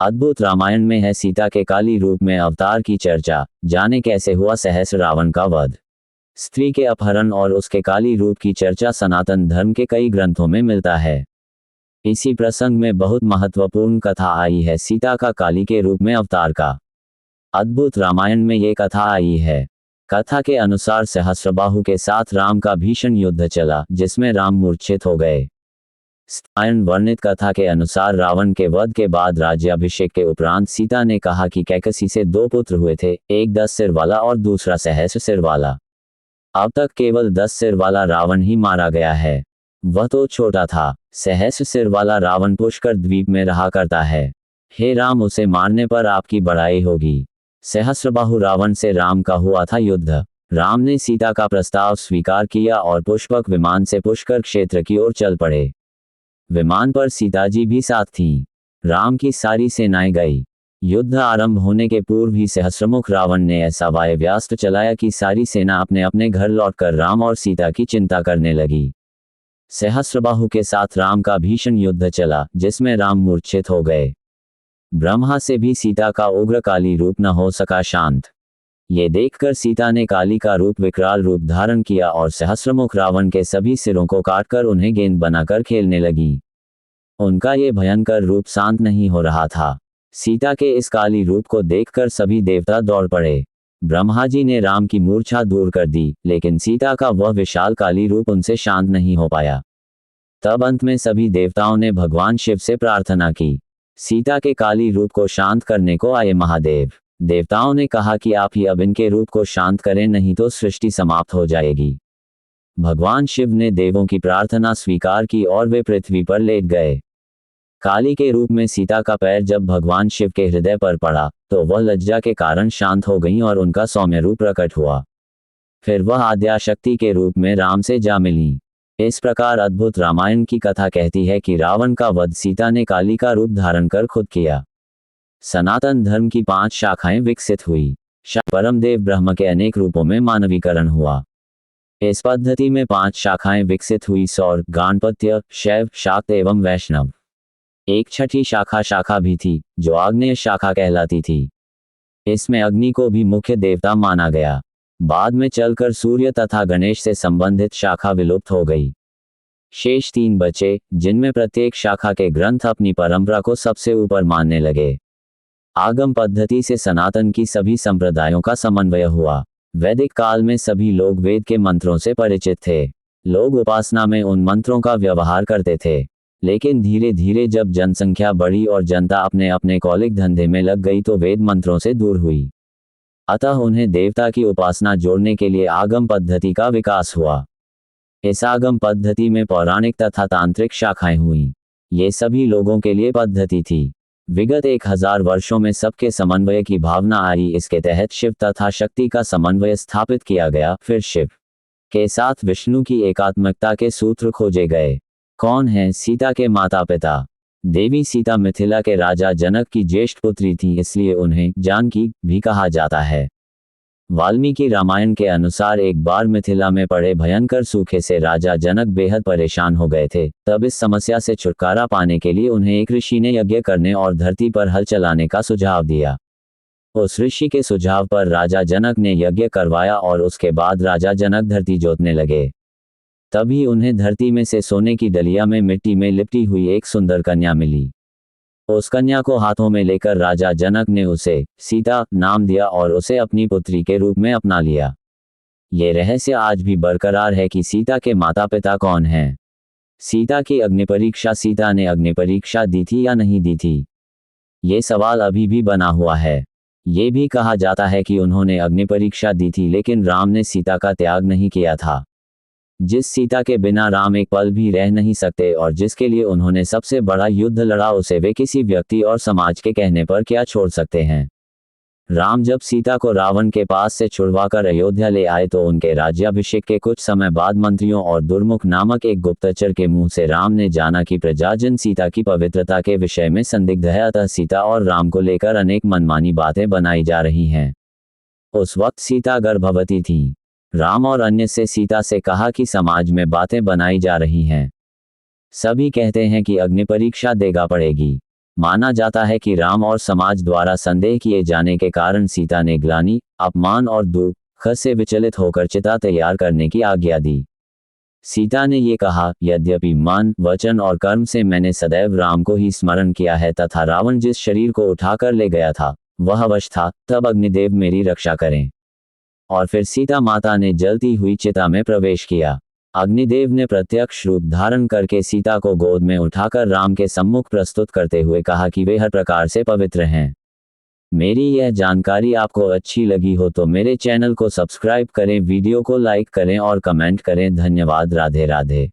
अद्भुत रामायण में है सीता के काली रूप में अवतार की चर्चा। जाने कैसे हुआ सहस्र रावण का वध। स्त्री के अपहरण और उसके काली रूप की चर्चा सनातन धर्म के कई ग्रंथों में मिलता है। इसी प्रसंग में बहुत महत्वपूर्ण कथा आई है सीता का काली के रूप में अवतार का। अद्भुत रामायण में ये कथा आई है। कथा के अनुसार सहस्रबाहु के साथ राम का भीषण युद्ध चला, जिसमें राम मूर्छित हो गए। रामायण वर्णित कथा के अनुसार रावण के वध के बाद राज्याभिषेक के उपरांत सीता ने कहा कि कैकसी से 2 पुत्र हुए थे, एक 10 सिर वाला और दूसरा सहस्र सिर वाला। अब तक केवल 10 सिर वाला रावण ही मारा गया है। वह तो छोटा था। सहस्र सिर वाला रावण पुष्कर द्वीप में रहा करता है। हे राम, उसे मारने पर आपकी बड़ाई होगी। सहस्रबाहु रावण से राम का हुआ था युद्ध। राम ने सीता का प्रस्ताव स्वीकार किया और पुष्पक विमान से पुष्कर क्षेत्र की ओर चल पड़े। विमान पर सीताजी भी साथ थीं। राम की सारी सेनाएं गई। युद्ध आरंभ होने के पूर्व ही सहस्रमुख रावण ने ऐसा वायव्यास्त्र चलाया कि सारी सेना अपने अपने घर लौटकर राम और सीता की चिंता करने लगी। सहस्रबाहु के साथ राम का भीषण युद्ध चला, जिसमें राम मूर्छित हो गए। ब्रह्मा से भी सीता का उग्र काली रूप न हो सका शांत। ये देखकर सीता ने काली का रूप विकराल रूप धारण किया और सहस्रमुख रावण के सभी सिरों को काटकर उन्हें गेंद बनाकर खेलने लगी। उनका ये भयंकर रूप शांत नहीं हो रहा था। सीता के इस काली रूप को देखकर सभी देवता दौड़ पड़े। ब्रह्मा जी ने राम की मूर्छा दूर कर दी, लेकिन सीता का वह विशाल काली रूप उनसे शांत नहीं हो पाया। तब अंत में सभी देवताओं ने भगवान शिव से प्रार्थना की। सीता के काली रूप को शांत करने को आए महादेव। देवताओं ने कहा कि आप ही अब इनके रूप को शांत करें, नहीं तो सृष्टि समाप्त हो जाएगी। भगवान शिव ने देवों की प्रार्थना स्वीकार की और वे पृथ्वी पर लेट गए। काली के रूप में सीता का पैर जब भगवान शिव के हृदय पर पड़ा, तो वह लज्जा के कारण शांत हो गईं और उनका सौम्य रूप प्रकट हुआ। फिर वह आद्याशक्ति के रूप में राम से जा मिली। इस प्रकार अद्भुत रामायण की कथा कहती है कि रावण का वध सीता ने काली का रूप धारण कर खुद किया। सनातन धर्म की 5 शाखाएं विकसित हुई। परमदेव ब्रह्म के अनेक रूपों में मानवीकरण हुआ। इस पद्धति में 5 शाखाएं विकसित हुई: सौर, गाणपत्य, शैव, शाक्त एवं वैष्णव। एक छठी शाखा भी थी, जो आग्नेय शाखा कहलाती थी। इसमें अग्नि को भी मुख्य देवता माना गया। बाद में चलकर सूर्य तथा गणेश से संबंधित शाखा विलुप्त हो गई। शेष 3 बचे, जिनमें प्रत्येक शाखा के ग्रंथ अपनी परंपरा को सबसे ऊपर मानने लगे। आगम पद्धति से सनातन की सभी संप्रदायों का समन्वय हुआ। वैदिक काल में सभी लोग वेद के मंत्रों से परिचित थे। लोग उपासना में उन मंत्रों का व्यवहार करते थे। लेकिन धीरे धीरे जब जनसंख्या बढ़ी और जनता अपने अपने कौलिक धंधे में लग गई, तो वेद मंत्रों से दूर हुई। अतः उन्हें देवता की उपासना जोड़ने के लिए आगम पद्धति का विकास हुआ। इस आगम पद्धति में पौराणिक तथा तांत्रिक शाखाएं हुईं। ये सभी लोगों के लिए पद्धति थी। विगत 1000 वर्षों में सबके समन्वय की भावना आई। इसके तहत शिव तथा शक्ति का समन्वय स्थापित किया गया। फिर शिव के साथ विष्णु की एकात्मकता के सूत्र खोजे गए। कौन हैं सीता के माता पिता? देवी सीता मिथिला के राजा जनक की ज्येष्ठ पुत्री थी, इसलिए उन्हें जानकी भी कहा जाता है। वाल्मीकि रामायण के अनुसार एक बार मिथिला में पड़े भयंकर सूखे से राजा जनक बेहद परेशान हो गए थे। तब इस समस्या से छुटकारा पाने के लिए उन्हें एक ऋषि ने यज्ञ करने और धरती पर हल चलाने का सुझाव दिया। उस ऋषि के सुझाव पर राजा जनक ने यज्ञ करवाया और उसके बाद राजा जनक धरती जोतने लगे। तभी उन्हें धरती में से सोने की डलिया में मिट्टी में लिपटी हुई एक सुंदर कन्या मिली। उस कन्या को हाथों में लेकर राजा जनक ने उसे सीता नाम दिया और उसे अपनी पुत्री के रूप में अपना लिया। ये रहस्य आज भी बरकरार है कि सीता के माता पिता कौन हैं। सीता की अग्निपरीक्षा सीता ने अग्निपरीक्षा दी थी या नहीं दी थी, ये सवाल अभी भी बना हुआ है। ये भी कहा जाता है कि उन्होंने अग्निपरीक्षा दी थी, लेकिन राम ने सीता का त्याग नहीं किया था। जिस सीता के बिना राम एक पल भी रह नहीं सकते और जिसके लिए उन्होंने सबसे बड़ा युद्ध लड़ा, उसे वे किसी व्यक्ति और समाज के कहने पर क्या छोड़ सकते हैं। राम जब सीता को रावण के पास से छुड़वाकर अयोध्या ले आए, तो उनके राज्याभिषेक के कुछ समय बाद मंत्रियों और दुर्मुख नामक एक गुप्तचर के मुंह से राम ने जाना कि प्रजाजन सीता की पवित्रता के विषय में संदिग्ध है, अतः सीता और राम को लेकर अनेक मनमानी बातें बनाई जा रही हैं। उस वक्त सीता गर्भवती थी। राम और अन्य से सीता से कहा कि समाज में बातें बनाई जा रही हैं। सभी कहते हैं कि अग्निपरीक्षा देगा पड़ेगी। माना जाता है कि राम और समाज द्वारा संदेह किए जाने के कारण सीता ने ग्लानि, अपमान और दुख से विचलित होकर चिता तैयार करने की आज्ञा दी। सीता ने ये कहा, यद्यपि मन, वचन और कर्म से मैंने सदैव राम को ही स्मरण किया है तथा रावण जिस शरीर को उठाकर ले गया था वह वश था, तब अग्निदेव मेरी रक्षा करें। और फिर सीता माता ने जलती हुई चिता में प्रवेश किया। अग्निदेव ने प्रत्यक्ष रूप धारण करके सीता को गोद में उठाकर राम के सम्मुख प्रस्तुत करते हुए कहा कि वे हर प्रकार से पवित्र हैं। मेरी यह जानकारी आपको अच्छी लगी हो तो मेरे चैनल को सब्सक्राइब करें, वीडियो को लाइक करें और कमेंट करें। धन्यवाद। राधे राधे।